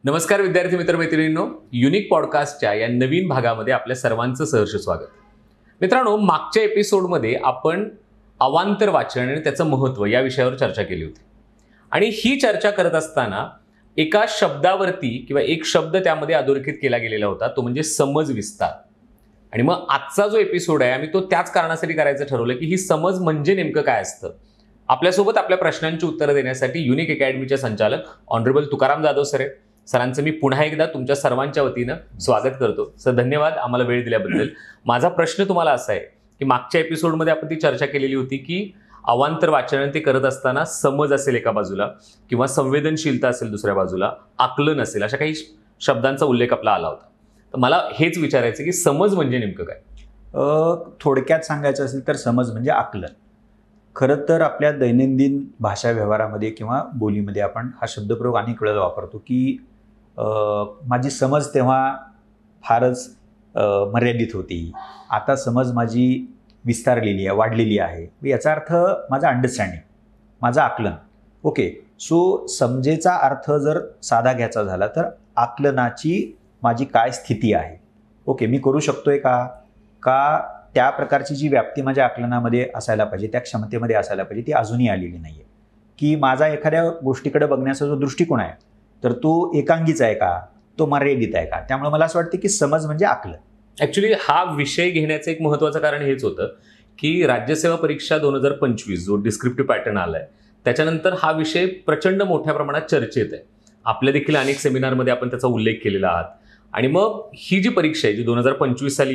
नमस्कार विद्यार्थी मित्रमैत्रिणींनो, युनिक पॉडकास्टच्या या नवीन भागामध्ये आपल्या सर्वांचं सहर्ष स्वागत. मित्रांनो, मागच्या एपिसोडमध्ये आपण अवांतर वाचन आणि त्याचं महत्त्व या विषयावर चर्चा केली होती. आणि ही चर्चा करत असताना एका शब्दावरती किंवा एक शब्द त्यामध्ये अधोरेखित केला गेलेला होता, तो म्हणजे समज विस्तार. आणि मग आजचा जो एपिसोड आहे, आम्ही तो त्याच कारणासाठी करायचं ठरवलं की ही समज म्हणजे नेमकं काय असतं. आपल्यासोबत आपल्या प्रश्नांची उत्तरं देण्यासाठी युनिक अकॅडमीचे संचालक ऑनरेबल तुकाराम जाधव सर आहेत. सरांचं मी पुन्हा एकदा तुमच्या सर्वांच्या वतीनं स्वागत करतो. सर, धन्यवाद आम्हाला वेळ दिल्याबद्दल. माझा प्रश्न तुम्हाला असा आहे की मागच्या एपिसोडमध्ये आपण ती चर्चा केलेली होती की अवांतर वाचन ते करत असताना समज असेल एका बाजूला किंवा संवेदनशीलता असेल दुसऱ्या बाजूला, आकलन असेल, अशा काही शब्दांचा उल्लेख आपला आला होता. तर मला हेच विचारायचं की समज म्हणजे नेमकं काय? थोडक्यात सांगायचं असेल तर समज म्हणजे आकलन. खरं तर आपल्या दैनंदिन भाषा व्यवहारामध्ये किंवा बोलीमध्ये आपण हा शब्दप्रयोग अनेक वेळेला वापरतो की माझी समज तेव्हा फारच मर्यादित होती, आता समज माझी विस्तारलेली आहे, वाढलेली आहे. याचा अर्थ माझा अंडरस्टँडिंग, माझं आकलन. ओके, सो समजेचा अर्थ जर साधा घ्यायचा झाला तर आकलनाची माझी काय स्थिती आहे. ओके, मी करू शकतोय का त्या प्रकारची जी व्याप्ती माझ्या आकलनामध्ये असायला पाहिजे, त्या क्षमतेमध्ये असायला पाहिजे, ती अजूनही आलेली नाही आहे. की माझा एखाद्या गोष्टीकडे बघण्याचा जो दृष्टिकोन आहे तर तो एकांगीच आहे का, तो मर्यादित आहे का. त्यामुळे मला असं वाटतं की समज म्हणजे आकलन. ॲक्च्युली हा विषय घेण्याचं एक महत्त्वाचं कारण हेच होतं की राज्यसेवा परीक्षा 2025 जो डिस्क्रिप्टिव्ह पॅटर्न आला आहे त्याच्यानंतर हा विषय प्रचंड मोठ्या प्रमाणात चर्चेत आहे. आपल्या देखील अनेक सेमिनारमध्ये आपण त्याचा उल्लेख केलेला आहात. आणि मग ही जी परीक्षा आहे जी 2025 साली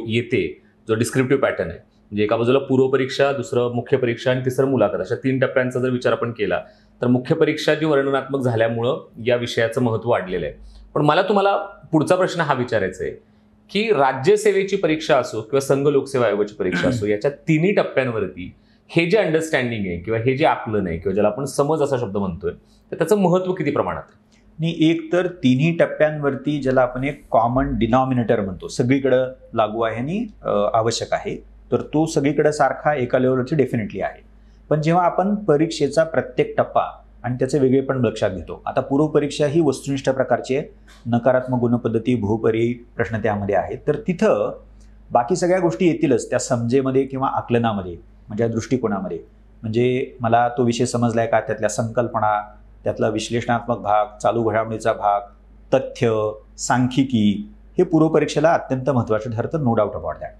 येते, जो डिस्क्रिप्टिव्ह पॅटर्न आहे, म्हणजे एका बाजूला पूर्वपरीक्षा, दुसरं मुख्य परीक्षा आणि तिसरं मुलाखत, अशा 3 टप्प्यांचा जर विचार आपण केला तर मुख्य परीक्षा जी वर्णनात्मक झाल्यामुळं या विषयाचं महत्त्व वाढलेलं आहे. पण मला तुम्हाला पुढचा प्रश्न हा विचारायचा आहे की राज्यसेवेची परीक्षा असो किंवा संघ लोकसेवा आयोगाची परीक्षा असो, याच्या 3 टप्प्यांवरती हे जे अंडरस्टँडिंग आहे किंवा हे जे आकलन आहे किंवा ज्याला आपण समज असा शब्द म्हणतोय, तर त्याचं महत्त्व किती प्रमाणात आहे? आणि एक तर 3 टप्प्यांवरती ज्याला आपण एक कॉमन डिनॉमिनेटर म्हणतो, सगळीकडं लागू आहे आणि आवश्यक आहे, तर तो सगळीकडे सारखा एका लेवलवरती डेफिनेटली आहे. पण जेव्हा आपण परीक्षेचा प्रत्येक टप्पा आणि त्याचे वेगळेपण लक्षात घेतो, आता पूर्वपरीक्षा ही वस्तुनिष्ठ प्रकारची आहे, नकारात्मक गुणपद्धती, बहुपर्यायी प्रश्न त्यामध्ये आहेत, तर तिथं बाकी सगळ्या गोष्टी येतीलच त्या समजेमध्ये किंवा आकलनामध्ये, म्हणजे दृष्टिकोनामध्ये. म्हणजे मला तो विषय समजलाय का, त्यातल्या संकल्पना, त्यातला विश्लेषणात्मक भाग, चालू घडामोडीचा भाग, तथ्य, सांख्यिकी, हे पूर्वपरीक्षेला अत्यंत महत्त्वाचं ठरतं, नो डाऊट अबाउट दॅट.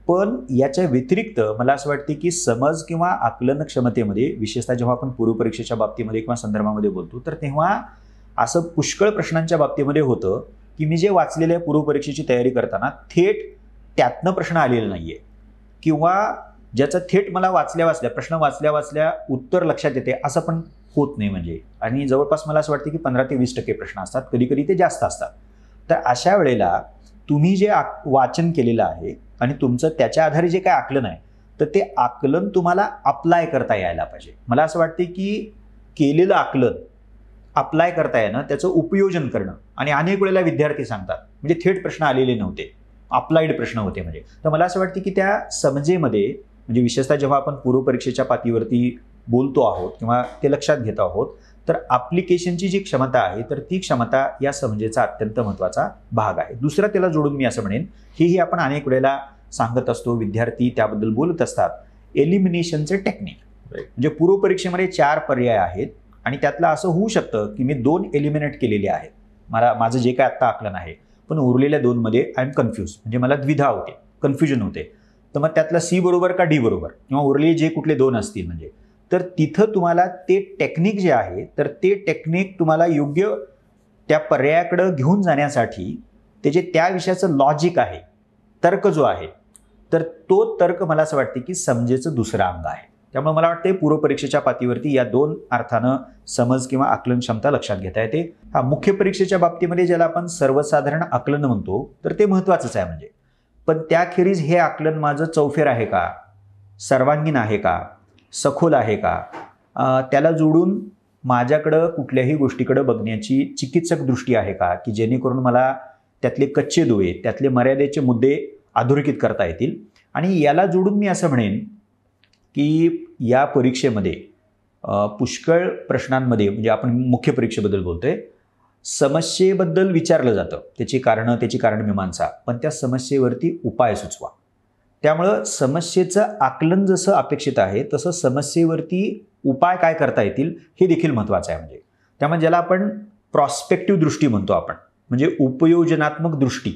पण याच्या व्यतिरिक्त मला असं वाटते की समज किंवा आकलन क्षमतेमध्ये, विशेषतः जेव्हा आपण पूर्वपरीक्षेच्या बाबतीमध्ये किंवा संदर्भामध्ये बोलतो, तर तेव्हा असं पुष्कळ प्रश्नांच्या बाबतीमध्ये होतं की मी जे वाचलेल्या पूर्वपरीक्षेची तयारी करताना थेट त्यातनं प्रश्न आलेला नाही आहे, किंवा ज्याचं थेट मला प्रश्न वाचल्या उत्तर लक्षात येते असं पण होत नाही. म्हणजे आणि जवळपास मला असं वाटतं की 15 ते 20% प्रश्न असतात, कधी ते जास्त असतात. तर अशा वेळेला तुम्ही जे वाचन केलेलं आहे आणि तुमचं त्याच्या आधारे जे काय आकलन आहे, तर ते आकलन तुम्हाला अप्लाय करता यायला पाहिजे. मला असं वाटते की केलेलं आकलन अप्लाय करता येणं, त्याचं उपयोजन करणं. आणि अनेक वेळेला विद्यार्थी सांगतात म्हणजे थेट प्रश्न आलेले नव्हते, अप्लाइड प्रश्न होते. म्हणजे तर मला असं वाटतं की त्या समजेमध्ये, म्हणजे विशेषतः जेव्हा आपण पूर्वपरीक्षेच्या पातळीवरती बोलतो आहोत किंवा ते लक्षात घेतो आहोत, तर ॲप्लिकेशनची जी क्षमता आहे, तर ती क्षमता या समजेचा अत्यंत महत्त्वाचा भाग आहे. दुसरा त्याला जोडून मी असं म्हणेन, हेही आपण अनेक वेळेला सांगत असतो, विद्यार्थी त्याबद्दल बोलत असतात, एलिमिनेशनचे टेक्निक. म्हणजे पूर्वपरीक्षेमध्ये 4 पर्याय आहेत आणि त्यातलं असं होऊ शकतं की मी 2 एलिमिनेट केलेले आहेत, माझं जे काय आत्ता आकलन आहे, पण उरलेल्या 2 मध्ये आय एम कन्फ्यूज, म्हणजे मला द्विधा होते, कन्फ्युजन होते. तर मग त्यातला सी बरोबर का डी बरोबर, किंवा उरलेले जे कुठले 2 असतील, म्हणजे तर तिथं तुम्हाला ते टेक्निक जे आहे, तर ते टेक्निक तुम्हाला योग्य त्या पर्यायाकडं घेऊन जाण्यासाठी त्याचे त्या विषयाचं लॉजिक आहे, तर्क जो आहे, तर तो तर्क मला असं वाटते की समजेचं दुसरं अंग आहे. त्यामुळे मला वाटते पूर्वपरीक्षेच्या पातळीवरती या 2 अर्थानं समज किंवा आकलन क्षमता लक्षात घेता येते. हा मुख्य परीक्षेच्या बाबतीमध्ये ज्याला आपण सर्वसाधारण आकलन म्हणतो, तर ते महत्त्वाचंच आहे. म्हणजे पण त्याखेरीज हे आकलन माझं चौफेर आहे का, सर्वांगीण आहे का, सखोल आहे का, त्याला जोडून माझ्याकडं कुठल्याही गोष्टीकडं बघण्याची चिकित्सक दृष्टी आहे का, की जेणेकरून मला त्यातले कच्चे दुवे, त्यातले मर्यादेचे मुद्दे अधोरेखित करता येतील. आणि याला जोडून मी असं म्हणेन की या परीक्षेमध्ये पुष्कळ प्रश्नांमध्ये, म्हणजे आपण मुख्य परीक्षेबद्दल बोलतोय, समस्येबद्दल विचारलं जातं, त्याची कारण मीमांसा, पण त्या समस्येवरती उपाय सुचवा. त्यामुळं समस्येचं आकलन जसं अपेक्षित आहे तसं समस्येवरती उपाय काय करता येतील हे देखील महत्त्वाचं आहे. म्हणजे त्यामुळे ज्याला आपण प्रॉस्पेक्टिव्ह दृष्टी म्हणतो आपण, म्हणजे उपयोजनात्मक दृष्टी,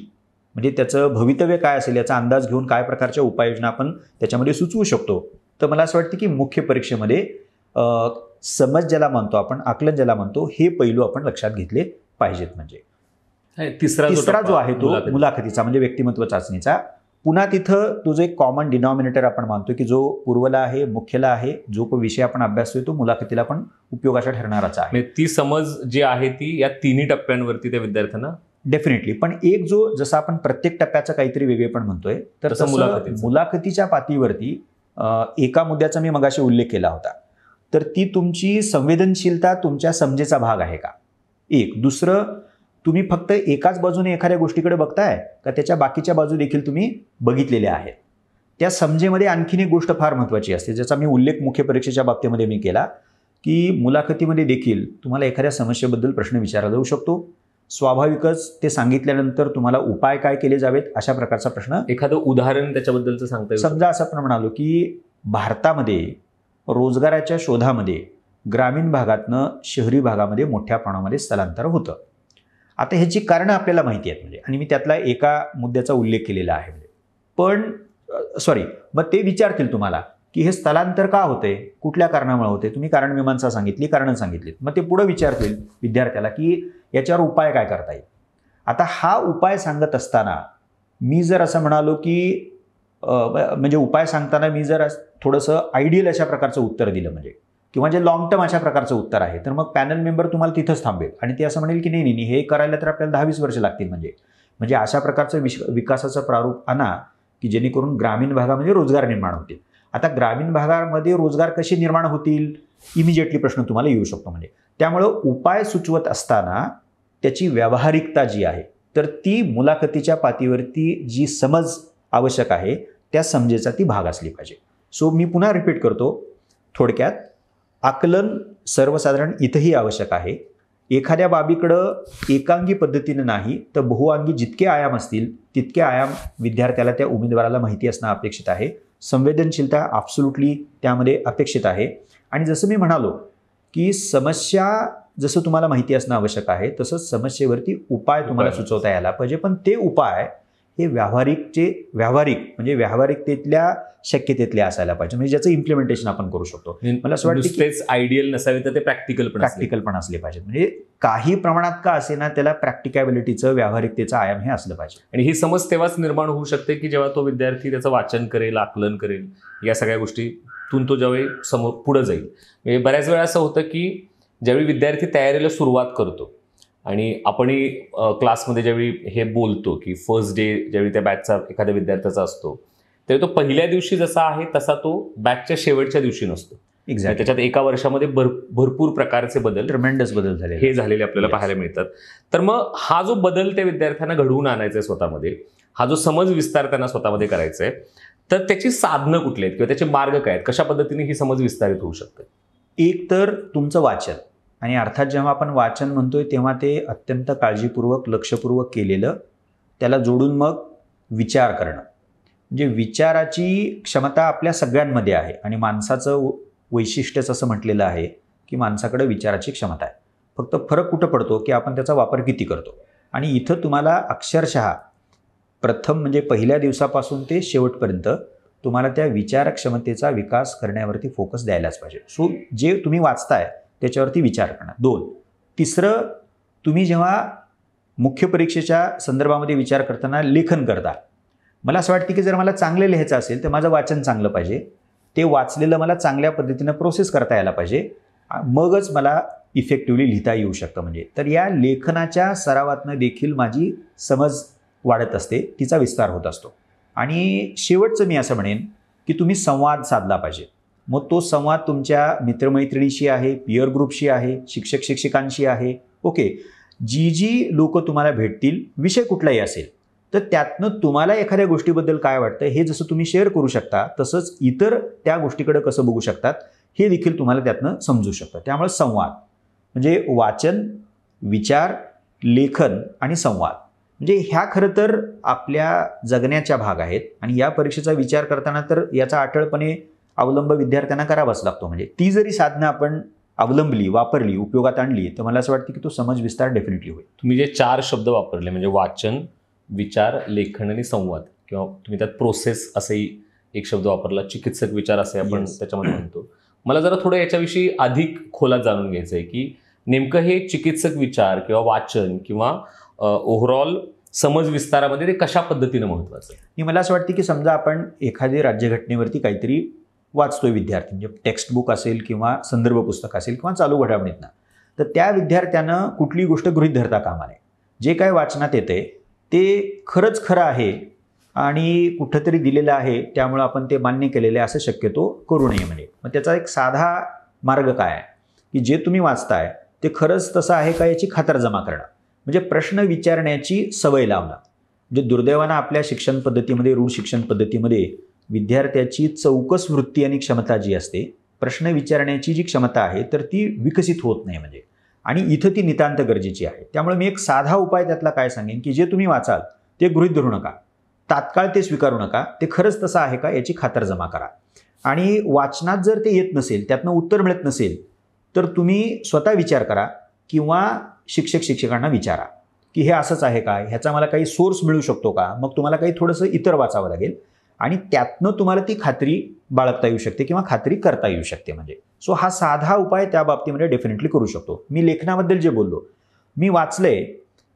म्हणजे त्याचं भवितव्य काय असेल याचा अंदाज घेऊन काय प्रकारच्या उपाययोजना आपण त्याच्यामध्ये सुचवू शकतो. तर मला असं वाटतं की मुख्य परीक्षेमध्ये समज ज्याला म्हणतो आपण, आकलन ज्याला म्हणतो, हे पैलू आपण लक्षात घेतले पाहिजेत. म्हणजे तिसरा जो आहे तो मुलाखतीचा, म्हणजे व्यक्तिमत्व चाचणीचा. पुन्हा तिथं तो जो एक कॉमन डिनॉमिनेटर आपण मानतो की जो पूर्वला आहे, मुख्यला आहे, जो विषय आपण अभ्यासतोय तो मुलाखतीला पण उपयोगाचा ठरणाराच आहे. ती समज जी आहे ती या तिन्ही टप्प्यांवरती त्या विद्यार्थ्यांना डेफिनेटली. पण एक जो जसं आपण प्रत्येक टप्प्याचं काहीतरी वेगळेपण म्हणतोय, तर तसं मुलाखतीच्या पातळीवरती एका मुद्द्याचा मी मगाशी उल्लेख केला होता, तर ती तुमची संवेदनशीलता तुमच्या समजेचा भाग आहे का, एक. दुसरं, तुम्ही फक्त एकाच बाजूने एखाद्या गोष्टीकडे बघताय का त्याच्या बाकीच्या बाजू देखील तुम्ही बघितलेल्या आहेत. त्या समजेमध्ये आणखीन एक गोष्ट फार महत्त्वाची असते, ज्याचा मी उल्लेख मुख्य परीक्षेच्या बाबतीमध्ये मी केला, की मुलाखतीमध्ये देखील तुम्हाला एखाद्या समस्येबद्दल प्रश्न विचारला जाऊ शकतो. स्वाभाविकच ते सांगितल्यानंतर तुम्हाला उपाय काय केले जावेत अशा प्रकारचा प्रश्न. एखादं उदाहरण त्याच्याबद्दलचं सांगता येईल? समजा असं आपण म्हणालो की भारतामध्ये रोजगाराच्या शोधामध्ये ग्रामीण भागातनं शहरी भागामध्ये मोठ्या प्रमाणामध्ये स्थलांतर होतं. आता ह्याची कारणं आपल्याला माहिती आहेत, म्हणजे, आणि मी त्यातला एका मुद्द्याचा उल्लेख केलेला आहे. पण मग ते विचारतील तुम्हाला की हे स्थलांतर का होते, कुठल्या कारणामुळे होते. तुम्ही कारणमीमांसा सांगितली, कारणं सांगितलीत, मग ते पुढे विचारतील विद्यार्थ्याला की याच्यावर उपाय काय करता येईल. आता हा उपाय सांगत असताना मी जर असं म्हणालो की म्हणजे उपाय सांगताना मी जर थोडंसं आयडियल अशा प्रकारचं उत्तर दिलं, म्हणजे, किंवा जे लॉंग टर्म अशा प्रकारचं उत्तर आहे, तर मग पॅनल मेंबर तुम्हाला तिथंच थांबेल आणि ते असं म्हणेल की नाही, हे करायला तर आपल्याला 10-20 वर्ष लागतील. म्हणजे अशा प्रकारचं विकासाचं प्रारूप आणा की जेणेकरून ग्रामीण भागामध्ये रोजगार निर्माण होतील. आता ग्रामीण भागामध्ये रोजगार कसे निर्माण होतील, इमिजिएटली प्रश्न तुम्हाला येऊ शकतो. म्हणजे त्यामुळं उपाय सुचवत असताना त्याची व्यावहारिकता जी आहे, तर ती मुलाखतीच्या पातळीवरती जी समज आवश्यक आहे त्या समजेचा ती भाग असली पाहिजे. सो मी पुन्हा रिपीट करतो, थोडक्यात आकलन सर्वसाधारण इथंही आवश्यक आहे. एखाद्या बाबीकडं एकांगी पद्धतीने नाही तर बहुअंगी जितके आयाम असतील तितके आयाम विद्यार्थ्याला, त्या उमेदवाराला माहिती असणं अपेक्षित आहे. संवेदनशीलता ॲब्सोल्युटली त्यामध्ये अपेक्षित आहे. आणि जसं मी म्हणालो की समस्या जसं तुम्हाला माहिती असणं आवश्यक आहे तसंच समस्येवरती उपाय तुम्हाला सुचवता यायला पाहिजे. पण ते उपाय हे म्हणजे व्यावहारिकतेतल्या शक्यतेतले असायला पाहिजे, म्हणजे ज्याचं इम्प्लिमेंटेशन आपण करू शकतो. मला असं वाटतं की आयडियल नसावे तर ते प्रॅक्टिकल पण असले पाहिजे. म्हणजे काही प्रमाणात का असेना त्याला प्रॅक्टिकॅबिलिटीचं, व्यावहारिकतेचं आयाम हे असलं पाहिजे. आणि ही समज तेव्हाच निर्माण होऊ शकते की जेव्हा तो विद्यार्थी त्याचं वाचन करेल, आकलन करेल, या सगळ्या गोष्टीतून तो ज्यावेळी समोर पुढे जाईल. म्हणजे बऱ्याच वेळा असं होतं की ज्यावेळी विद्यार्थी तयारीला सुरुवात करतो आणि आपणही क्लासमध्ये ज्यावेळी हे बोलतो की फर्स्ट डे ज्यावेळी त्या बॅचचा एखाद्या विद्यार्थ्याचा असतो, तेव्हा तो पहिल्या दिवशी जसा आहे तसा तो बॅचच्या शेवटच्या दिवशी नसतो. एक्झॅक्टली. त्याच्यात एका वर्षामध्ये भरपूर प्रकारचे बदल, ट्रेमेंडस बदल झालेले आपल्याला पाहायला मिळतात. तर मग हा जो बदल त्या विद्यार्थ्यांना घडवून आणायचा आहे स्वतःमध्ये, हा जो समज विस्तार त्यांना स्वतःमध्ये करायचा आहे, तर त्याची साधनं कुठली आहेत किंवा त्याचे मार्ग काय आहेत, कशा पद्धतीने ही समज विस्तारित होऊ शकते? एक तर तुमचं वाचन, आणि अर्थात जेव्हा आपण वाचन म्हणतोय तेव्हा ते अत्यंत काळजीपूर्वक, लक्षपूर्वक केलेलं, त्याला जोडून मग विचार करणं. म्हणजे विचाराची क्षमता आपल्या सगळ्यांमध्ये आहे आणि माणसाचं वैशिष्ट्यच असं म्हटलेलं आहे की माणसाकडे विचाराची क्षमता आहे. फक्त फरक कुठं पडतो की आपण त्याचा वापर किती करतो. आणि इथं तुम्हाला अक्षरशः प्रथम म्हणजे पहिल्या दिवसापासून ते शेवटपर्यंत तुम्हाला त्या विचारक्षमतेचा विकास करण्यावरती फोकस द्यायलाच पाहिजे. सो जे तुम्ही वाचताय त्याच्यावरती विचार करणार. 2. तिसरं, तुम्ही जेव्हा मुख्य परीक्षेच्या संदर्भामध्ये विचार करताना लेखन करता, मला असं वाटतं की जर मला चांगलं लिहायचं असेल तर माझं वाचन चांगलं पाहिजे, ते वाचलेलं मला चांगल्या पद्धतीनं प्रोसेस करता यायला पाहिजे, मगच मला इफेक्टिव्हली लिहिता येऊ शकतं. म्हणजे तर या लेखनाच्या सरावातनं देखील माझी समज वाढत असते, तिचा विस्तार होत असतो. आणि शेवटचं मी असं म्हणेन की तुम्ही संवाद साधला पाहिजे. मग तो संवाद तुमच्या मित्रमैत्रिणीशी आहे, पिअर ग्रुपशी आहे, शिक्षक शिक्षिकांशी आहे, ओके, जी लोक तुम्हाला भेटतील, विषय कुठलाही असेल, तर त्यातनं तुम्हाला एखाद्या गोष्टीबद्दल काय वाटतं हे जसं तुम्ही शेअर करू शकता तसंच इतर त्या गोष्टीकडे कसं बघू शकतात हे देखील तुम्हाला त्यातनं समजू शकतं. त्यामुळे संवाद म्हणजे वाचन, विचार लेखन आणि संवाद. म्हणजे ह्या खरं तर आपल्या जगण्याच्या भाग आहेत आणि या परीक्षेचा विचार करताना तर याचा अटळपणे अवलंब विद्यार्थ्यांना करावाच लागतो. म्हणजे ती जरी साधनं आपण अवलंबली, वापरली, उपयोगात आणली तर मला असं वाटतं की तो समज विस्तार डेफिनेटली होईल. तुम्ही जे 4 शब्द वापरले म्हणजे वाचन, विचार, लेखन आणि संवाद, किंवा तुम्ही त्यात प्रोसेस असेही एक शब्द वापरला, चिकित्सक विचार असे आपण Yes. त्याच्यामध्ये म्हणतो. मला जरा थोडं याच्याविषयी अधिक खोलात जाणून घ्यायचं आहे की नेमकं हे चिकित्सक विचार किंवा वाचन किंवा ओव्हरऑल समज विस्तारामध्ये ते कशा पद्धतीनं महत्त्वाचं आहे? आणि मला असं वाटतं की समजा आपण एखादी राज्यघटनेवरती काहीतरी वाचतोय विद्यार्थी, म्हणजे टेक्स्टबुक असेल किंवा संदर्भ पुस्तक असेल किंवा चालू घडामोडीतनं, तर त्या विद्यार्थ्यानं कुठली गोष्ट गृहीत धरता कामा नये. जे काय वाचनात येते ते खरंच खरं आहे आणि कुठंतरी दिलेलं आहे त्यामुळं आपण ते मान्य केलेलं आहे असं शक्यतो करू नये. म्हणजे मग त्याचा एक साधा मार्ग काय आहे की जे तुम्ही वाचताय ते खरंच तसं आहे का याची खातरजमा करणं, म्हणजे प्रश्न विचारण्याची सवय लावणं. म्हणजे दुर्दैवानं आपल्या शिक्षण पद्धतीमध्ये, रूढ शिक्षण पद्धतीमध्ये विद्यार्थ्याची चौकस वृत्ती आणि क्षमता जी असते, प्रश्न विचारण्याची जी क्षमता आहे तर ती विकसित होत नाही. म्हणजे आणि इथं ती नितांत गरजेची आहे. त्यामुळे मी एक साधा उपाय त्यातला काय सांगेन की जे तुम्ही वाचाल ते गृहीत धरू नका, तात्काळ ते स्वीकारू नका, ते खरंच तसं आहे का याची खातरजमा करा. आणि वाचनात जर ते येत नसेल, त्यातनं उत्तर मिळत नसेल तर तुम्ही स्वतः विचार करा किंवा शिक्षकांना विचारा की हे असंच आहे का, ह्याचा मला काही सोर्स मिळू शकतो का. मग तुम्हाला काही थोडंसं इतर वाचावं लागेल आणि त्यातनं तुम्हाला ती खात्री बाळगता येऊ शकते किंवा खात्री करता येऊ शकते. म्हणजे सो हा साधा उपाय त्या बाबतीमध्ये डेफिनेटली करू शकतो. मी लेखनाबद्दल जे बोललो, मी वाचलंय,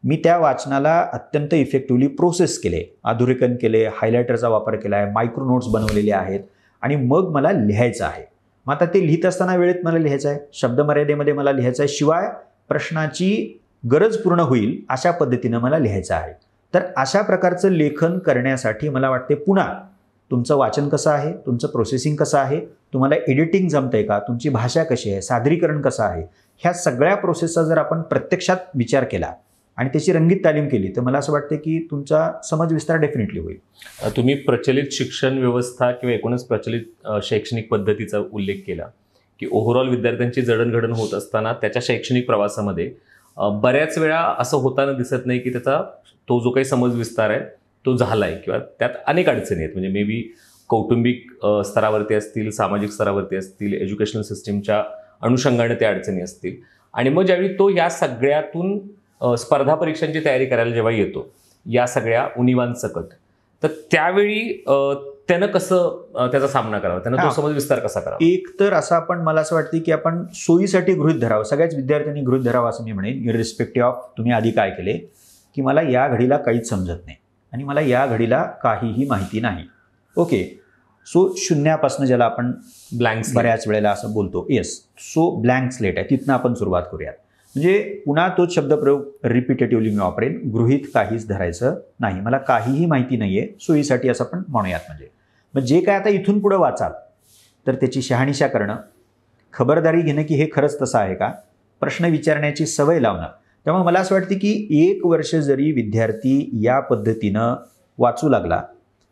मी त्या वाचनाला अत्यंत इफेक्टिव्हली प्रोसेस केले, अधोरेखन केले, हायलायटरचा वापर केला आहे, मायक्रो नोट्स बनवलेले आहेत आणि मग मला लिहायचं आहे. मग आता ते लिहित असताना वेळेत मला लिहायचं आहे, शब्दमर्यादेमध्ये मला लिहायचं आहे, शिवाय प्रश्नाची गरज पूर्ण होईल अशा पद्धतीनं मला लिहायचं आहे. तर अशा प्रकारचं लेखन करण्यासाठी मला वाटते पुन्हा तुमचं वाचन कसं आहे, तुमचं प्रोसेसिंग कसं आहे, तुम्हाला एडिटिंग जमतंय का, तुमची भाषा कशी आहे, सादरीकरण कसं आहे, ह्या सगळ्या प्रोसेसचा जर आपण प्रत्यक्षात विचार केला आणि त्याची रंगीत तालीम केली तर मला असं वाटतं की तुमचा समज विस्तार डेफिनेटली होईल. तुम्ही प्रचलित शिक्षण व्यवस्था किंवा एकूणच प्रचलित शैक्षणिक पद्धतीचा उल्लेख केला की ओव्हरऑल विद्यार्थ्यांची जडणघडण होत असताना त्याच्या शैक्षणिक प्रवासामध्ये बऱ्याच वेळा असं होताना दिसत नाही की त्याचा तो जो काही समज विस्तार आहे तो झाला आहे किंवा त्यात अनेक अडचणी आहेत. म्हणजे मे बी कौटुंबिक स्तरावरती असतील, सामाजिक स्तरावरती असतील, एज्युकेशनल सिस्टीमच्या अनुषंगाने त्या अडचणी असतील. आणि मग ज्यावेळी तो या सगळ्यातून स्पर्धा परीक्षांची तयारी करायला जेव्हा येतो या सगळ्या उणिवांसकट, तर त्यावेळी त्यानं कसं त्याचा सामना करावा, त्यानं तो समज विस्तार कसा करावा? एक तर असं आपण, मला असं वाटतं की आपण सोयीसाठी गृहीत धरावं, सगळ्याच विद्यार्थ्यांनी गृहीत धरावं असं मी म्हणेन, इररिस्पेक्टिव्ह ऑफ तुम्ही आधी काय केले की मला या घडीला काहीच समजत नाही आणि मला या घडीला काहीही माहिती नाही. ओके, सो शून्यापासून ज्याला आपण ब्लँक बऱ्याच वेळेला असं बोलतो, येस, सो ब्लँक स्लेट आहे, तिथनं आपण सुरुवात करूयात. म्हणजे पुन्हा तोच शब्दप्रयोग रिपिटेटिव्हली मी वापरेन, गृहीत काहीच धरायचं नाही, मला काहीही माहिती नाही आहे, सोयीसाठी असं आपण म्हणूयात. म्हणजे मग जे काय आता इथून पुढं वाचाल तर त्याची शहानिशा करणं, खबरदारी घेणं की हे खरंच तसं आहे का, प्रश्न विचारण्याची सवय लावणं. त्यामुळे मला असं वाटतं की 1 वर्ष जरी विद्यार्थी या पद्धतीनं वाचू लागला,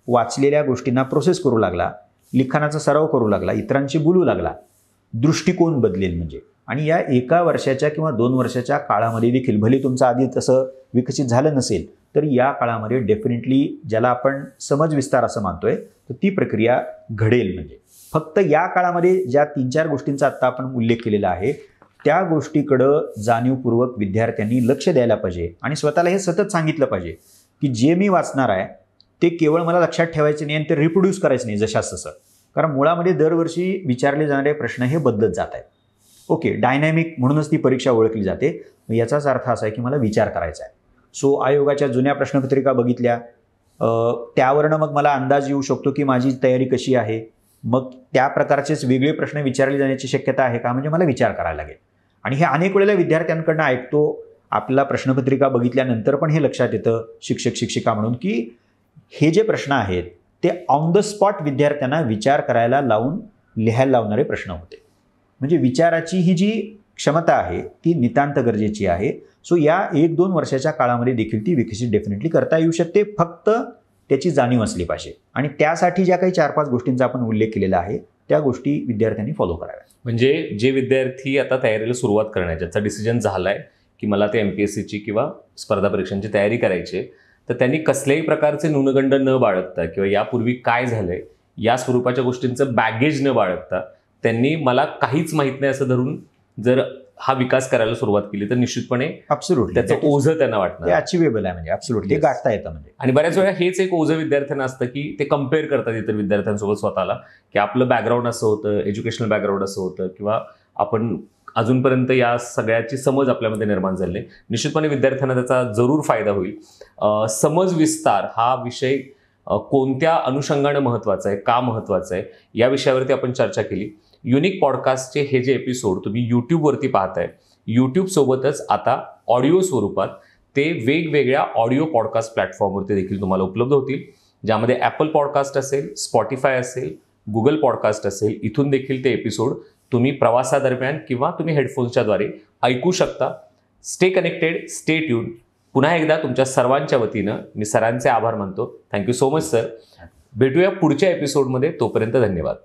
वाचलेल्या गोष्टींना प्रोसेस करू लागला, लिखाणाचा सराव करू लागला, इतरांशी बोलू लागला, दृष्टिकोन बदलेल. म्हणजे आणि या 1 वर्षाच्या किंवा 2 वर्षाच्या काळामध्ये देखील, भले तुमचं आधी तसं विकसित झालं नसेल तर या काळामध्ये डेफिनेटली ज्याला आपण समज विस्तार असं मानतोय तर ती प्रक्रिया घडेल. म्हणजे फक्त या काळामध्ये ज्या 3-4 गोष्टींचा आत्ता आपण उल्लेख केलेला आहे त्या गोष्टीकडं जाणीवपूर्वक विद्यार्थ्यांनी लक्ष द्यायला पाहिजे आणि स्वतःला हे सतत सांगितलं पाहिजे की जे मी वाचणार आहे ते केवळ मला लक्षात ठेवायचे नाही आणि ते रिप्रोड्यूस करायचं नाही जशास तसं. कारण मुळामध्ये दरवर्षी विचारले जाणारे प्रश्न हे बदलत जात आहेत. ओके, डायनॅमिक म्हणूनच ती परीक्षा ओळखली जाते. याचाच अर्थ असा आहे की मला विचार करायचा आहे. सो आयोगाच्या जुन्या प्रश्नपत्रिका बघितल्या, त्यावरनं मग मला अंदाज येऊ शकतो की माझी तयारी कशी आहे. मग त्या प्रकारचेच वेगळे प्रश्न विचारले जाण्याची शक्यता आहे का, म्हणजे मला विचार करायला लागेल. आणि हे अनेक वेळेला विद्यार्थ्यांकडनं ऐकतो, आपल्याला प्रश्नपत्रिका बघितल्यानंतर पण हे लक्षात येतं शिक्षक शिक्षिका म्हणून की हे जे प्रश्न आहेत ते ऑन द स्पॉट विद्यार्थ्यांना विचार करायला लावून लिहायला लावणारे प्रश्न होते. म्हणजे विचाराची ही जी क्षमता आहे ती नितांत गरजेची आहे. सो या 1-2 वर्षाच्या काळामध्ये देखील ती विकसित डेफिनेटली करता येऊ शकते, फक्त त्याची जाणीव असली पाहिजे. आणि त्यासाठी ज्या काही 4-5 गोष्टींचा आपण उल्लेख केलेला आहे त्या गोष्टी विद्यार्थ्यांनी फॉलो कराव्या. म्हणजे जे विद्यार्थी आता तयारीला सुरुवात करण्याचा डिसिजन झालाय की मला ते MPSCची किंवा स्पर्धा परीक्षांची तयारी करायची आहे, तर त्यांनी कसल्याही प्रकारचे न्यूनगंड न बाळगता किंवा यापूर्वी काय झालंय या स्वरूपाच्या गोष्टींचं बॅगेज न बाळगता त्यांनी मला काहीच माहीत नाही असं धरून जर हा विकास करायला सुरुवात केली तर निश्चितपणे ऍब्सोल्युटली त्याचं ओझं त्यांना ते वाटणार. अचिवेबल आहे, म्हणजे ऍब्सोल्युटली ते Yes. गाठता येतं. म्हणजे आणि बऱ्याच वेळा हेच एक ओझं विद्यार्थ्यांना असतं की ते कम्पेअर करतात इतर विद्यार्थ्यांसोबत स्वतःला, की आपलं बॅकग्राऊंड असं होतं, एज्युकेशनल बॅकग्राऊंड असं होतं, किंवा आपण अजूनपर्यंत या सगळ्याची समज आपल्यामध्ये निर्माण झाली नाही. निश्चितपणे विद्यार्थ्यांना त्याचा जरूर फायदा होईल. समज विस्तार हा विषय कोणत्या अनुषंगाने महत्त्वाचा आहे, का महत्त्वाचा आहे, या विषयावरती आपण चर्चा केली. युनिक पॉडकास्टचे हे जे एपिसोड तुम्ही यूट्यूबवरती पाहताय, यूट्यूबसोबतच आता ऑडिओ स्वरूपात ते वेगवेगळ्या ऑडिओ पॉडकास्ट प्लॅटफॉर्मवरती देखील तुम्हाला उपलब्ध होतील, ज्यामध्ये ॲपल पॉडकास्ट असेल, स्पॉटिफाय असेल, गुगल पॉडकास्ट असेल. इथून देखील ते एपिसोड तुम्ही प्रवासादरम्यान किंवा तुम्ही हेडफोन्सच्याद्वारे ऐकू शकता. Stay connected, stay tune. पुन्हा एकदा तुमच्या सर्वांच्या वतीनं मी सरांचे आभार मानतो. Thank you so much sir. भेटूया पुढच्या एपिसोडमध्ये. तोपर्यंत धन्यवाद.